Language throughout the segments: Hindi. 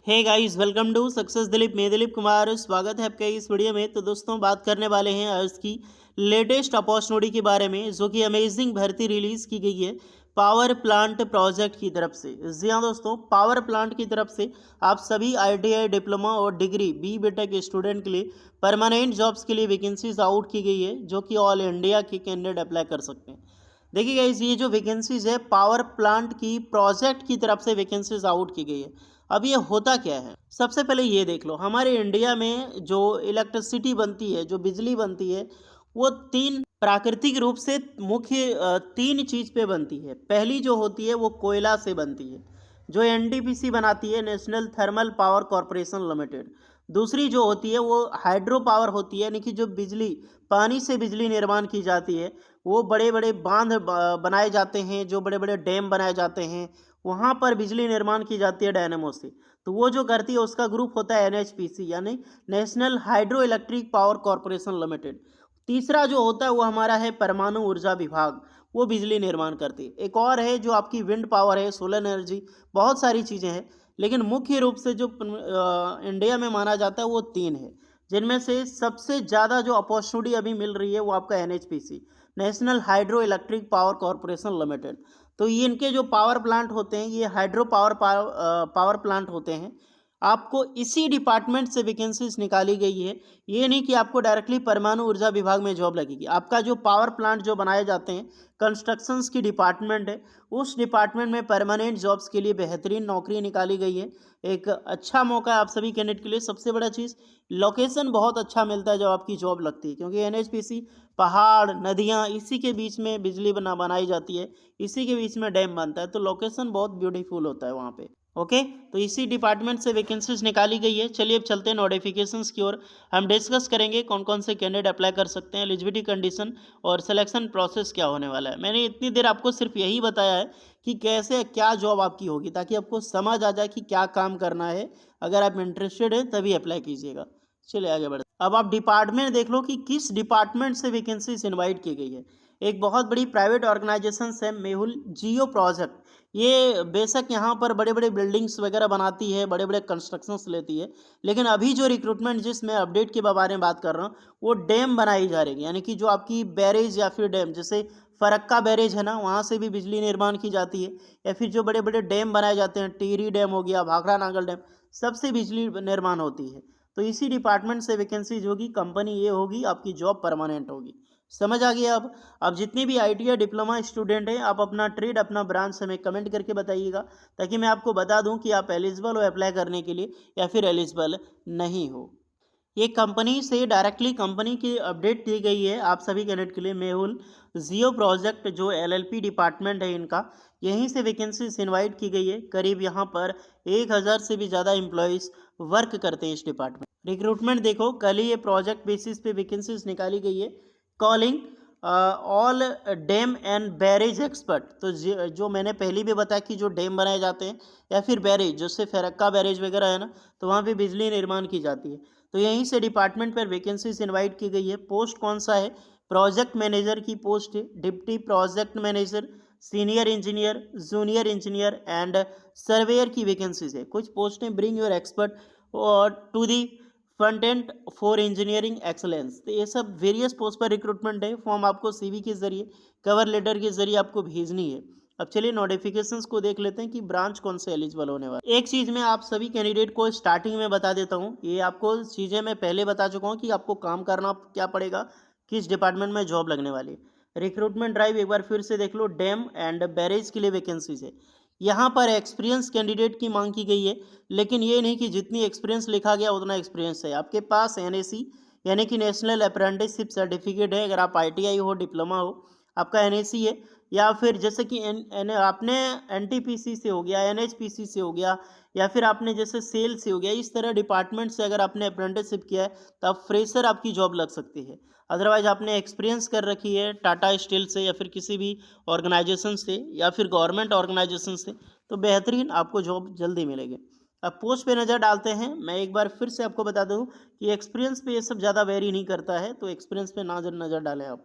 Hey guys, welcome to success Dilip. मैं दिलीप कुमार, स्वागत है आपका इस वीडियो में। तो दोस्तों, बात करने वाले हैं आज की लेटेस्ट अपॉर्चुनिटी के बारे में, जो कि अमेजिंग भर्ती रिलीज की गई है पावर प्लांट प्रोजेक्ट की तरफ से। जी हाँ दोस्तों, पावर प्लांट की तरफ से आप सभी आईटीआई डिप्लोमा और डिग्री BTech स्टूडेंट के लिए परमानेंट जॉब्स के लिए वैकेंसीज आउट की गई है, जो कि ऑल इंडिया के कैंडिडेट अप्लाई कर सकते हैं। देखिए गाइस, ये जो वैकेंसीज है पावर प्लांट की प्रोजेक्ट की तरफ से वैकेंसीज आउट की गई है। अब ये होता क्या है, सबसे पहले ये देख लो। हमारे इंडिया में जो इलेक्ट्रिसिटी बनती है, जो बिजली बनती है, वो तीन प्राकृतिक रूप से मुख्य तीन चीज पे बनती है। पहली जो होती है वो कोयला से बनती है, जो एनटीपीसी बनाती है, national thermal power corporation limited. दूसरी जो होती है वो हाइड्रो पावर होती है, यानी कि जो बिजली पानी से बिजली निर्माण की जाती है। वो बड़े बड़े बांध बनाए जाते हैं, जो बड़े बड़े डैम बनाए जाते हैं, वहाँ पर बिजली निर्माण की जाती है डायनेमो से। तो वो जो करती है उसका ग्रुप होता है NHPC, यानी national hydro electric power corporation limited. तीसरा जो होता है वो हमारा है परमाणु ऊर्जा विभाग, वो बिजली निर्माण करती है। एक और है जो आपकी विंड पावर है, सोलर एनर्जी, बहुत सारी चीज़ें हैं। लेकिन मुख्य रूप से जो इंडिया में माना जाता है वो तीन है, जिनमें से सबसे ज़्यादा जो अपॉर्चुनिटी अभी मिल रही है वो आपका NHPC, national hydro electric power corporation limited. तो ये इनके जो पावर प्लांट होते हैं, ये हाइड्रो पावर प्लांट होते हैं। आपको इसी डिपार्टमेंट से वैकेंसीज निकाली गई है। ये नहीं कि आपको डायरेक्टली परमाणु ऊर्जा विभाग में जॉब लगेगी। आपका जो पावर प्लांट जो बनाए जाते हैं, कंस्ट्रक्शंस की डिपार्टमेंट है, उस डिपार्टमेंट में परमानेंट जॉब्स के लिए बेहतरीन नौकरी निकाली गई है। एक अच्छा मौका है आप सभी कैंडिडेट के लिए। सबसे बड़ा चीज़, लोकेशन बहुत अच्छा मिलता है जब आपकी जॉब लगती है, क्योंकि NHPC पहाड़, नदियाँ, इसी के बीच में बिजली बनाई जाती है, इसी के बीच में डैम बनता है। तो लोकेशन बहुत ब्यूटीफुल होता है वहाँ पे। ओके, तो इसी डिपार्टमेंट से वैकेंसीज निकाली गई है। चलिए अब चलते हैं नोटिफिकेशंस की ओर। हम डिस्कस करेंगे कौन कौन से कैंडिडेट अप्लाई कर सकते हैं, एलिजिबिलिटी कंडीशन और सिलेक्शन प्रोसेस क्या होने वाला है। मैंने इतनी देर आपको सिर्फ यही बताया है कि कैसे क्या जॉब आपकी होगी, ताकि आपको समझ आ जाए कि क्या काम करना है। अगर आप इंटरेस्टेड हैं तभी अप्लाई कीजिएगा। चलिए आगे बढ़ते। अब आप डिपार्टमेंट देख लो कि किस डिपार्टमेंट से वैकेंसीज इनवाइट की गई है। एक बहुत बड़ी प्राइवेट ऑर्गेनाइजेशन है मेहुल जियो प्रोजेक्ट। ये बेशक यहाँ पर बड़े बड़े बिल्डिंग्स वगैरह बनाती है, बड़े बड़े कंस्ट्रक्शंस लेती है, लेकिन अभी जो रिक्रूटमेंट जिस मैं अपडेट के बारे में बात कर रहा हूँ, वो डैम बनाई जा रही है। यानी कि जो आपकी बैरेज या फिर डैम, जैसे फरक्का बैरेज है ना, वहाँ से भी बिजली निर्माण की जाती है। या फिर जो बड़े बड़े डैम बनाए जाते हैं, टिहरी डैम हो गया, भाखड़ा नागल डैम, सबसे बिजली निर्माण होती है। तो इसी डिपार्टमेंट से वैकेंसीज होगी, कंपनी ये होगी, आपकी जॉब परमानेंट होगी। समझ आ गया। अब जितने भी ITI डिप्लोमा स्टूडेंट हैं, आप अपना ट्रेड, अपना ब्रांच हमें कमेंट करके बताइएगा, ताकि मैं आपको बता दूं कि आप एलिजिबल हो अप्लाई करने के लिए या फिर एलिजिबल नहीं हो। ये कंपनी से डायरेक्टली कंपनी की अपडेट दी गई है आप सभी कैंडिडेट के लिए। मेहुल जियो प्रोजेक्ट जो LLP डिपार्टमेंट है इनका, यहीं से वैकेंसीज इनवाइट की गई है। करीब यहाँ पर 1000 से भी ज़्यादा एम्प्लॉयज़ वर्क करते हैं इस डिपार्टमेंट। रिक्रूटमेंट देखो, कल ही ये प्रोजेक्ट बेसिस पे वैकेंसीज निकाली गई है। Calling all dam and barrage expert. तो जो मैंने पहले भी बताया कि जो डैम बनाए जाते हैं या फिर बैरेज, जैसे फरक्का बैरेज वगैरह है ना, तो वहाँ पे बिजली निर्माण की जाती है। तो यहीं से डिपार्टमेंट पर वैकेंसीज इनवाइट की गई है। पोस्ट कौन सा है? प्रोजेक्ट मैनेजर की पोस्ट है, deputy project manager, senior engineer, junior engineer and surveyor की वैकेंसीज है। कुछ पोस्टें ब्रिंग योर एक्सपर्ट और to the front and for engineering excellence. तो ये सब वेरियस पोस्ट पर रिक्रूटमेंट है। फॉर्म आपको CV के जरिए, कवर लेटर के जरिए आपको भेजनी है। अब चलिए नोटिफिकेशंस को देख लेते हैं कि ब्रांच कौन से एलिजिबल होने वाला है। एक चीज़ मैं आप सभी कैंडिडेट को स्टार्टिंग में बता देता हूँ, ये आपको चीज़ें मैं पहले बता चुका हूँ कि आपको काम करना क्या पड़ेगा, किस डिपार्टमेंट में जॉब लगने वाली है। रिक्रूटमेंट ड्राइव एक बार फिर से देख लो। डैम एंड बैरेज के लिए वैकेंसीज है। यहाँ पर एक्सपीरियंस कैंडिडेट की मांग की गई है, लेकिन ये नहीं कि जितनी एक्सपीरियंस लिखा गया उतना एक्सपीरियंस है। आपके पास NAC यानी कि नेशनल अप्रेंटिसशिप सर्टिफिकेट है, अगर आप ITI हो, डिप्लोमा हो, आपका NAC है, या फिर जैसे कि आपने NTPC से हो गया, NHPC से हो गया, या फिर आपने जैसे सेल से हो गया, इस तरह डिपार्टमेंट से अगर आपने अप्रेंटिसशिप किया है तो आप फ्रेशर आपकी जॉब लग सकती है। अदरवाइज आपने एक्सपीरियंस कर रखी है टाटा स्टील से या फिर किसी भी ऑर्गेनाइजेशन से या फिर गवर्नमेंट ऑर्गेनाइजेशन से, तो बेहतरीन आपको जॉब जल्दी मिलेगी। अब पोस्ट पे नज़र डालते हैं। मैं एक बार फिर से आपको बता दूं कि एक्सपीरियंस पे ये सब ज़्यादा वेरी नहीं करता है, तो एक्सपीरियंस पे नज़र डालें आप।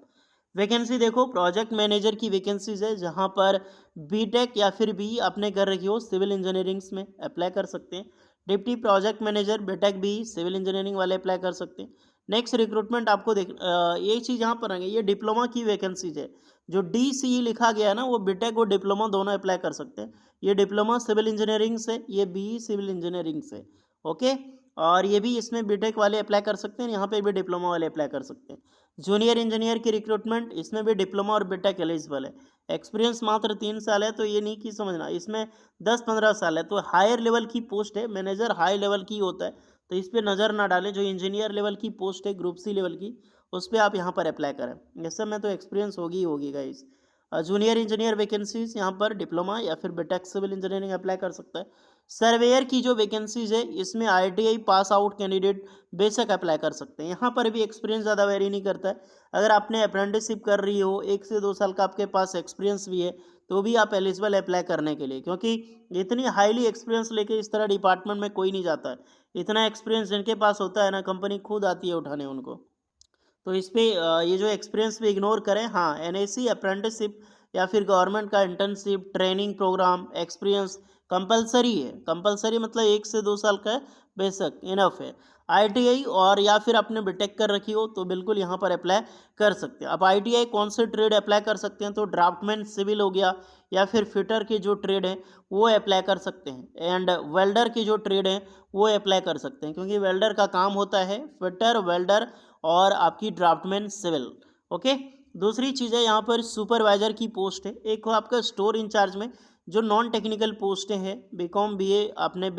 वैकेंसी देखो, प्रोजेक्ट मैनेजर की वैकेंसीज है, जहां पर BTech या फिर BE आपने कर रखी हो सिविल इंजीनियरिंग्स में अप्लाई कर सकते हैं। Deputy project manager BTech B civil engineering वाले अप्लाई कर सकते हैं। नेक्स्ट रिक्रूटमेंट आपको ये चीज़ यहाँ पर आएंगे, ये डिप्लोमा की वैकेंसीज है। जो DCE लिखा गया है ना, वो बीटेक और डिप्लोमा दोनों अप्लाई कर सकते हैं। ये डिप्लोमा सिविल इंजीनियरिंग से, ये BE सिविल इंजीनियरिंग से। ओके, और ये भी इसमें बीटेक वाले अप्लाई कर सकते हैं, यहाँ पे भी डिप्लोमा वाले अप्लाई कर सकते हैं। जूनियर इंजीनियर की रिक्रूटमेंट, इसमें भी डिप्लोमा और बीटेक एलिजिबल है। एक्सपीरियंस मात्र 3 साल है, तो ये नहीं कि समझना, इसमें 10-15 साल है। तो हायर लेवल की पोस्ट है, मैनेजर हाई लेवल की होता है, तो इस पर नज़र ना डालें। जो इंजीनियर लेवल की पोस्ट है, ग्रुप C लेवल की, उस पर आप यहाँ पर अप्लाई करें। इस सब में तो एक्सपीरियंस होगी ही होगी गाइस। जूनियर इंजीनियर वैकेंसीज यहाँ पर डिप्लोमा या फिर बीटेक सिविल इंजीनियरिंग अप्लाई कर सकता है। सर्वेयर की जो वैकेंसीज है, इसमें ITI पास आउट कैंडिडेट बेशक अप्लाई कर सकते हैं। यहाँ पर भी एक्सपीरियंस ज़्यादा वेरी नहीं करता है। अगर आपने अप्रेंटिसशिप कर रही हो, 1 से 2 साल का आपके पास एक्सपीरियंस भी है, तो भी आप एलिजिबल अप्लाई करने के लिए, क्योंकि इतनी हाईली एक्सपीरियंस लेके इस तरह डिपार्टमेंट में कोई नहीं जाता है। इतना एक्सपीरियंस जिनके पास होता है ना, कंपनी खुद आती है उठाने उनको। तो इस पे ये जो एक्सपीरियंस पे इग्नोर करें। हाँ, NAC अप्रेंटिसशिप या फिर गवर्नमेंट का internship training program experience compulsory है। कंपलसरी मतलब 1 से 2 साल का है, बेशक इनफ है। ITI और या फिर आपने बीटेक कर रखी हो तो बिल्कुल यहाँ पर अप्लाई कर सकते हैं। अब ITI कौन से ट्रेड अप्लाई कर सकते हैं, तो ड्राफ्टमैन सिविल हो गया, या फिर फिटर की जो ट्रेड है वो अप्लाई कर सकते हैं। एंड वेल्डर की जो ट्रेड है वो अप्लाई कर सकते हैं, क्योंकि वेल्डर का काम होता है फिटर, वेल्डर और आपकी ड्राफ्टमैन सिविल। ओके, दूसरी चीज़ है यहाँ पर सुपरवाइजर की पोस्ट है। एक हो आपका स्टोर इंचार्ज में, जो नॉन टेक्निकल पोस्टें हैं, BCom BA आपने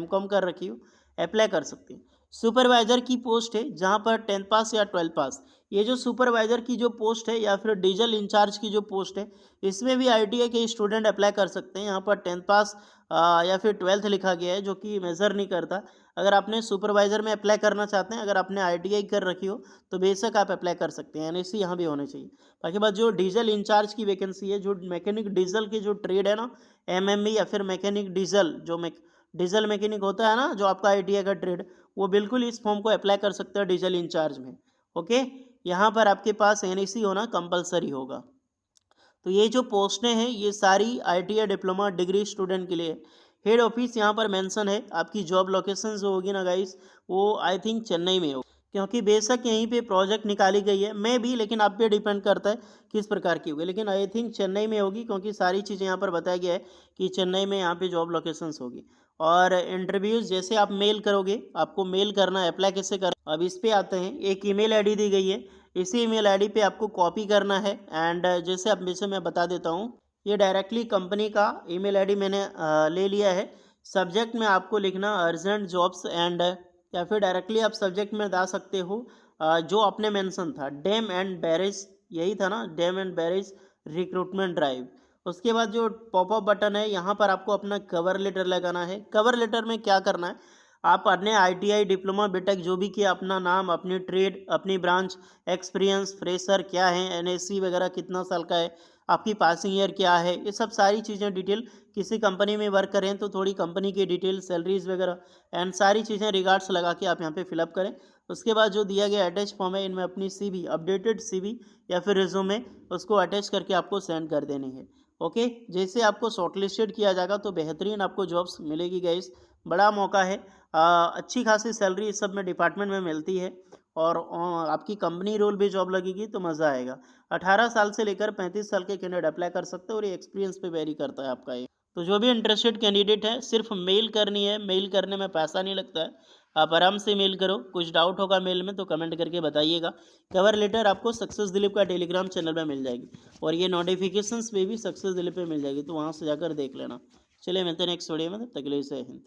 MCom कर रखी हो, अप्लाई कर सकते हैं। सुपरवाइजर की पोस्ट है जहाँ पर 10th पास या 12th पास, ये जो सुपरवाइजर की जो पोस्ट है या फिर डीजल इंचार्ज की जो पोस्ट है, इसमें भी ITI के स्टूडेंट अप्लाई कर सकते हैं। यहाँ पर 10th पास या फिर 12th लिखा गया है, जो कि मेज़र नहीं करता। अगर आपने सुपरवाइजर में अप्लाई करना चाहते हैं, अगर आपने ITI कर रखी हो, तो बेशक आप अप्लाई कर सकते हैं। NAC यहाँ भी होने चाहिए। बाकी बात जो डीजल इंचार्ज की वैकेंसी है, जो मैकेनिक डीजल की जो ट्रेड है ना, MME या फिर मैकेनिक डीजल, जो डीजल मैकेनिक होता है ना, जो आपका ITI का ट्रेड, वो बिल्कुल इस फॉर्म को अप्लाई कर सकते हैं डीजल इंचार्ज में। ओके, यहाँ पर आपके पास NAC होना कंपलसरी होगा। तो ये जो पोस्टें हैं, ये सारी ITI डिप्लोमा डिग्री स्टूडेंट के लिए। हेड ऑफिस यहाँ पर मेंशन है। आपकी जॉब लोकेशन जो होगी ना गाइस, वो आई थिंक चेन्नई में हो, क्योंकि बेशक यहीं पे प्रोजेक्ट निकाली गई है, मैं भी, लेकिन आप पे डिपेंड करता है किस प्रकार की होगी, लेकिन आई थिंक चेन्नई में होगी, क्योंकि सारी चीज़ें यहाँ पर बताया गया है कि चेन्नई में यहाँ पे जॉब लोकेशंस होगी। और इंटरव्यूज़ जैसे आप मेल करोगे, आपको मेल करना है, अप्लाई कैसे करना, अब इस पर आते हैं। एक ईमेल ID दी गई है, इसी ईमेल ID पे आपको कॉपी करना है। एंड जैसे अब जैसे मैं बता देता हूँ, ये डायरेक्टली कंपनी का ईमेल ID मैंने ले लिया है। सब्जेक्ट में आपको लिखना अर्जेंट जॉब्स, एंड या फिर डायरेक्टली आप सब्जेक्ट में डाल सकते हो जो आपने मेंशन था, डेम एंड बैरेज, यही था ना, them and barrage recruitment drive. उसके बाद जो पॉपअप बटन है, यहाँ पर आपको अपना कवर लेटर लगाना है। कवर लेटर में क्या करना है, आप अपने ITI डिप्लोमा बीटेक जो भी किया, अपना नाम, अपनी ट्रेड, अपनी ब्रांच, एक्सपीरियंस, फ्रेशर क्या है, NAC वगैरह कितना साल का है, आपकी पासिंग ईयर क्या है, ये सब सारी चीज़ें डिटेल, किसी कंपनी में वर्क करें तो थोड़ी कंपनी की डिटेल, सैलरीज वगैरह एंड सारी चीज़ें रिगार्ड्स लगा के आप यहाँ पे फिलअप करें। उसके बाद जो दिया गया अटैच फॉर्म है, इनमें अपनी CV, अपडेटेड CV या फिर रिज्यूमे, उसको अटैच करके आपको सेंड कर देनी है। ओके, जैसे आपको शॉर्टलिस्टेड किया जाएगा तो बेहतरीन आपको जॉब्स मिलेगी गाइस। बड़ा मौका है, अच्छी खासी सैलरी इस सब में डिपार्टमेंट में मिलती है, और आपकी कंपनी रोल भी जॉब लगेगी तो मज़ा आएगा। 18 साल से लेकर 35 साल के कैंडिडेट अप्लाई कर सकते हैं, और ये एक्सपीरियंस पे वेरी करता है आपका ये। तो जो भी इंटरेस्टेड कैंडिडेट है, सिर्फ मेल करनी है, मेल करने में पैसा नहीं लगता है, आप आराम से मेल करो। कुछ डाउट होगा मेल में तो कमेंट करके बताइएगा। कवर लेटर आपको सक्सेस दिलीप का टेलीग्राम चैनल में मिल जाएगी, और ये नोटिफिकेशंस पे भी सक्सेस दिलीप पे मिल जाएगी, तो वहाँ से जाकर देख लेना। चलिए मिलते हैं नेक्स्ट वीडियो में, तब तक के लिए जय हिंद।